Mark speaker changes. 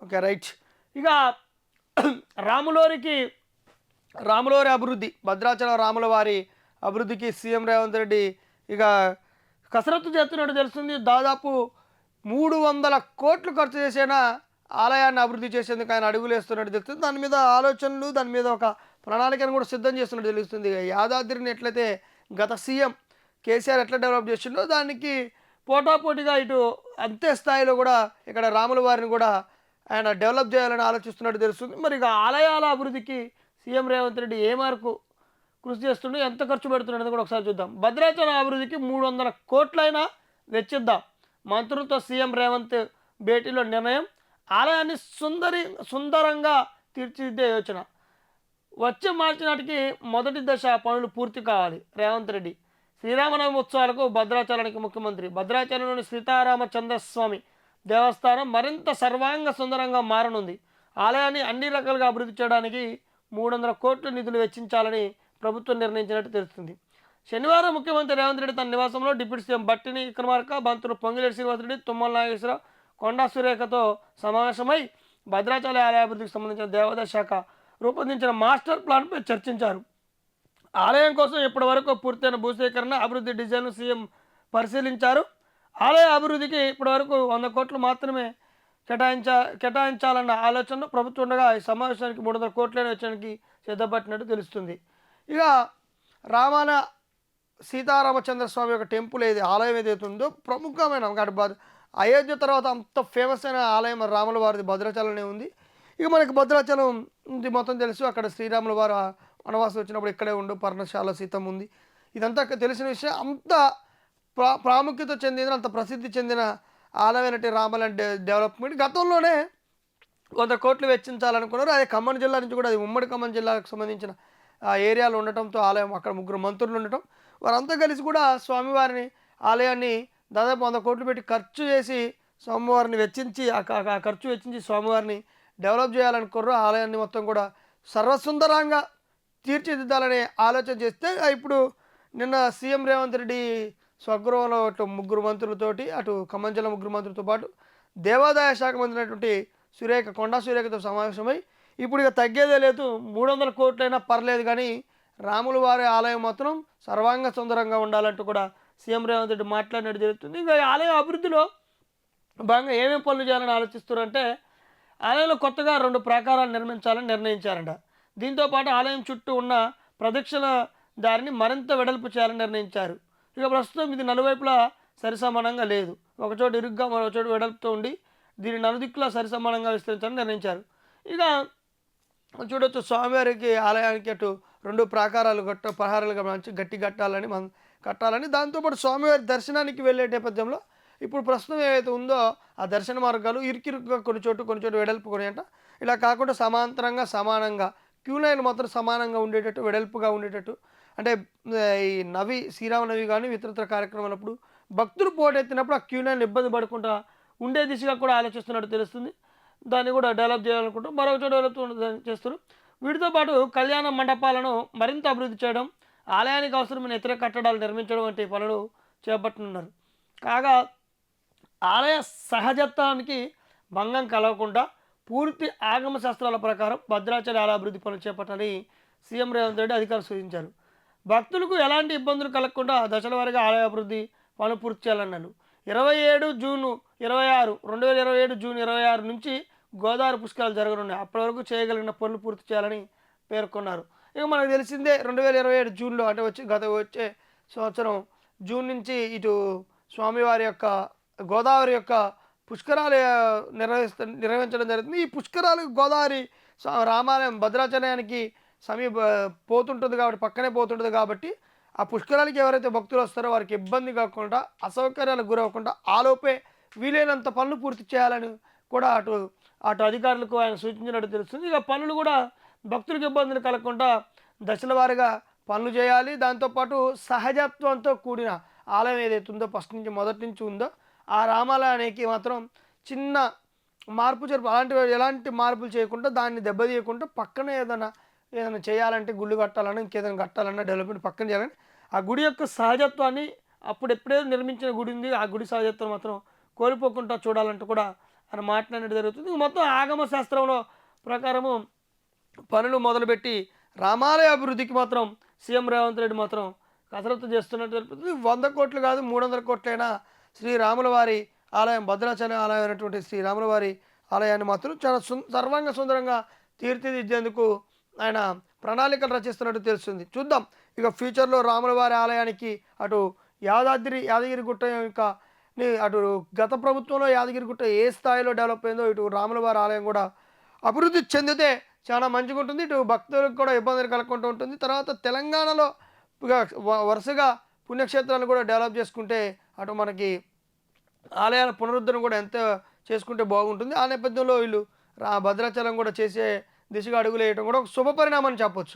Speaker 1: Okay, right. ఇక రాములోరికి రాములవారి అభివృద్ధి, భద్రాచలం రాముల వారి అభివృద్ధికి సీఎం రేవంత్ రెడ్డి ఇక కసరత్తు చేస్తున్నట్టు తెలుస్తుంది. దాదాపు 300 కోట్లు ఖర్చు చేసైనా ఆలయాన్ని అభివృద్ధి చేసేందుకు ఆయన అడుగులు వేస్తున్నట్టు తెలుస్తుంది. దాని మీద ఆలోచనలు, దాని మీద ఒక ప్రణాళికను కూడా సిద్ధం చేస్తున్నట్టు తెలుస్తుంది. యాదాద్రిని ఎట్లయితే గత సీఎం కేసీఆర్ ఎట్లా డెవలప్ చేసిండో దానికి పోటాపోటీగా ఇటు అంతే స్థాయిలో కూడా ఇక్కడ రాముల వారిని కూడా ఆయన డెవలప్ చేయాలని ఆలోచిస్తున్నట్టు తెలుస్తుంది. మరి ఇక ఆలయాల అభివృద్ధికి సీఎం రేవంత్ రెడ్డి ఏ మేరకు కృషి చేస్తుండో, ఎంత ఖర్చు పెడుతున్నది కూడా ఒకసారి చూద్దాం. భద్రాచలం అభివృద్ధికి 300 కోట్లైనా వెచ్చిద్దాం, మంత్రులతో సీఎం రేవంత్ భేటీలో నిర్ణయం. ఆలయాన్ని సుందరంగా తీర్చిదిద్దే యోచన. వచ్చే మార్చి నాటికి మొదటి దశ పనులు పూర్తి కావాలి. రేవంత్ రెడ్డి శ్రీరామనవమి ఉత్సవాలకు భద్రాచలానికి ముఖ్యమంత్రి. భద్రాచలంలోని సీతారామచంద్రస్వామి దేవస్థానం మరింత సర్వాంగ సుందరంగా మారనుంది. ఆలయాన్ని అన్ని రకాలుగా అభివృద్ధి చేయడానికి 300 కోట్ల నిధులు వెచ్చించాలని ప్రభుత్వం నిర్ణయించినట్టు తెలుస్తుంది. శనివారం ముఖ్యమంత్రి రేవంత్ రెడ్డి తన నివాసంలో డిప్యూటీ సీఎం బట్టిని విక్రమార్క, మంత్రులు పొంగిలేటి శ్రీనివాసరెడ్డి, తుమ్మల నాగేశ్వరరావు, కొండా సురేఖతో సమావేశమై భద్రాచల ఆలయాభివృద్ధికి సంబంధించిన దేవాదాయ శాఖ రూపొందించిన మాస్టర్ ప్లాన్పై చర్చించారు. ఆలయం కోసం ఇప్పటి వరకు పూర్తయిన భూసేకరణ, అభివృద్ధి డిజైన్ను సీఎం పరిశీలించారు. ఆలయ అభివృద్ధికి ఇప్పటి వరకు 100 కోట్లు మాత్రమే కేటాయించాలన్న ఆలోచన ప్రభుత్వం ఉండగా ఈ సమావేశానికి 300 కోట్లైన వచ్చడానికి సిద్ధపట్టినట్టు తెలుస్తుంది. ఇక రామాన సీతారామచంద్రస్వామి యొక్క టెంపుల్ ఆలయం ఏదైతే ఉందో ప్రముఖమైన అయోధ్య తర్వాత అంత ఫేమస్ అయిన ఆలయం రాముల వారిది భద్రాచలంనే ఉంది. ఇక మనకి భద్రాచలం ఇది మొత్తం తెలుసు. అక్కడ శ్రీరాముల వారు వనవాసం వచ్చినప్పుడు ఇక్కడే ఉండు, పర్ణశాల సీతమ్మ ఉంది. ఇదంతా తెలిసిన విషయం. అంత ప్రాముఖ్యత చెందిన, అంత ప్రసిద్ధి చెందిన ఆలయమైనటువంటి రామాలయం డెవలప్మెంట్ గతంలోనే 100 కోట్లు వెచ్చించాలనుకున్నారు. అదే ఖమ్మం జిల్లా నుంచి కూడా, అది ఉమ్మడి ఖమ్మం జిల్లాకు సంబంధించిన ఏరియాలో ఉండటంతో ఆలయం అక్కడ 3 మంత్రులు ఉండటం, వారంతా కలిసి కూడా స్వామివారిని ఆలయాన్ని దాదాపు 100 కోట్లు పెట్టి ఖర్చు చేసి స్వామివారిని వెచ్చించి ఆ ఖర్చు వెచ్చించి స్వామివారిని డెవలప్ చేయాలనుకున్నారు. ఆలయాన్ని మొత్తం కూడా సర్వసుందరంగా తీర్చిదిద్దాలనే ఆలోచన చేస్తే ఇప్పుడు నిన్న సీఎం రేవంత్ రెడ్డి స్వగృహంలో అటు 3 మంత్రులతోటి, అటు ఖమ్మం జిల్లా 3 మంత్రులతో పాటు దేవాదాయ శాఖ మంత్రి అయినటువంటి కొండా సురేఖతో సమావేశమై ఇప్పుడు ఇక తగ్గేదే లేదు, 300 కోట్లైనా పర్లేదు కానీ రాముల వారి ఆలయం మాత్రం సర్వాంగ సుందరంగా ఉండాలంటూ కూడా సీఎం రేవంత్ రెడ్డి మాట్లాడినట్టు జరుగుతుంది. ఇంకా ఆలయ అభివృద్ధిలో భాగంగా ఏమేమి పనులు చేయాలని ఆలోచిస్తున్నారంటే, ఆలయంలో కొత్తగా 2 ప్రాకారాలు నిర్మించాలని నిర్ణయించారంట. దీంతోపాటు ఆలయం చుట్టూ ఉన్న ప్రదక్షిణ దారిని మరింత వెడల్పు చేయాలని నిర్ణయించారు. ఇక ప్రస్తుతం ఇది నలువైపులా సరిసమానంగా లేదు, ఒకచోటు ఇరుగ్గా మరో చోటు వెడల్పుతో ఉండి దీన్ని నలుదిక్కులా సరిసమానంగా విస్తరించాలని నిర్ణయించారు. ఇక చూడొచ్చు, స్వామివారికి ఆలయానికి అటు 2 ప్రాకారాలు ప్రహారాలుగా మంచి గట్టి కట్టాలని దాంతోపాటు స్వామివారి దర్శనానికి వెళ్ళే నేపథ్యంలో ఇప్పుడు ప్రస్తుతం ఏదైతే ఉందో ఆ దర్శన మార్గాలు ఇరుకిరుకుగా కొన్ని చోటు వెడల్పు కొని అంట, ఇలా కాకుండా సమాంతరంగా సమానంగా క్యూ లైన్ మాత్రం సమానంగా ఉండేటట్టు, వెడల్పుగా ఉండేటట్టు, అంటే ఈ శ్రీరామనవి కానీ ఇతరత్ర కార్యక్రమాలప్పుడు భక్తులు పోటెత్తినప్పుడు ఆ క్యూ లైన్ ఇబ్బంది పడకుండా ఉండే దిశగా కూడా ఆలోచిస్తున్నట్టు తెలుస్తుంది. దాన్ని కూడా డెవలప్ చేయాలనుకుంటాం, మరొక చోట డెవలప్ చేస్తారు. వీటితో పాటు కళ్యాణ మండపాలను మరింత అభివృద్ధి చేయడం, ఆలయానికి అవసరమైన ఇతర కట్టడాలు నిర్మించడం వంటి పనులు చేపట్టనున్నారు. కాగా ఆలయ సహజత్వానికి భంగం కలగకుండా పూర్తి ఆగమ శాస్త్రాల ప్రకారం భద్రాచల ఆలయ అభివృద్ధి పనులు చేపట్టాలని సీఎం రేవంత్ రెడ్డి అధికారులు సూచించారు. భక్తులకు ఎలాంటి ఇబ్బందులు కలగకుండా దశల వారీగా ఆలయ అభివృద్ధి పనులు పూర్తి చేయాలన్నారు. 2027 జూన్ 26 నుంచి గోదావరి పుష్కరాలు జరగనున్నాయి. అప్పటి వరకు చేయగలిగిన పనులు పూర్తి చేయాలని పేర్కొన్నారు. ఇక మనకు తెలిసిందే 2027 జూన్లో, అంటే వచ్చే సంవత్సరం జూన్ నుంచి ఇటు స్వామివారి యొక్క గోదావరి యొక్క పుష్కరాలు నిర్వహించడం జరుగుతుంది. ఈ పుష్కరాలు గోదావరి రామాలయం భద్రాచలానికి పోతుంటుంది కాబట్టి, పక్కనే పోతుంటుంది కాబట్టి ఆ పుష్కరాలకి ఎవరైతే భక్తులు వస్తారో వారికి ఇబ్బంది కాకుండా, అసౌకర్యాలకు గురవకుండా ఆలోపే వీలైనంత పనులు పూర్తి చేయాలని కూడా అటు అధికారులకు ఆయన సూచించినట్టు తెలుస్తుంది. ఇక పనులు కూడా భక్తులకు ఇబ్బందులు కలగకుండా దశల వారీగా పనులు చేయాలి. దాంతోపాటు సహజత్వంతో కూడిన ఆలయం ఏదైతే ఉందో మొదటి నుంచి ఉందో ఆ రామాలయానికి మాత్రం చిన్న మార్పు ఎలాంటి మార్పులు చేయకుండా, దాన్ని దెబ్బతీయకుండా పక్కన ఏదైనా చేయాలంటే, గుళ్ళు కట్టాలన్నా ఇంకేదైనా కట్టాలన్నా డెవలప్మెంట్ పక్కన చేయాలని, ఆ గుడి యొక్క సహజత్వాన్ని ఎప్పుడైతే నిర్మించిన గుడి ఉంది ఆ గుడి సహజత్వం మాత్రం కోల్పోకుండా చూడాలంటూ కూడా అని మాట్లాడడం జరుగుతుంది. మొత్తం ఆగమ శాస్త్రంలో ప్రకారము పనులు మొదలుపెట్టి రామాలయ అభివృద్ధికి మాత్రం సీఎం రేవంత్ రెడ్డి మాత్రం కసరత్తు చేస్తున్నట్టు తెలుపుతుంది. 100 కోట్లు కాదు 300 కోట్లైనా శ్రీరాముల వారి ఆలయం, భద్రాచలం ఆలయం అయినటువంటి శ్రీరాముల వారి ఆలయాన్ని మాత్రం చాలా సర్వాంగ సుందరంగా తీర్చిదిద్దేందుకు ఆయన ప్రణాళికలు రచిస్తున్నట్టు తెలుస్తుంది. చూద్దాం ఇక ఫ్యూచర్లో రాముల వారి ఆలయానికి అటు యాదగిరిగుట్ట యొక్క అటు గత ప్రభుత్వంలో యాదగిరిగుట్ట ఏ స్థాయిలో డెవలప్ అయిందో ఇటు రాముల వారి ఆలయం కూడా అభివృద్ధి చెందితే చాలా మంచిగా ఉంటుంది. ఇటు భక్తులకు కూడా ఇబ్బందులు కలగకుండా ఉంటుంది. తర్వాత తెలంగాణలో ఇక వరుసగా పుణ్యక్షేత్రాలను కూడా డెవలప్ చేసుకుంటే అటు మనకి ఆలయాల పునరుద్ధరణ కూడా ఎంత చేసుకుంటే బాగుంటుంది. ఆ నేపథ్యంలో వీళ్ళు భద్రాచలం కూడా చేసే దిశగా అడుగులు వేయడం కూడా ఒక శుభ పరిణామం చెప్పొచ్చు.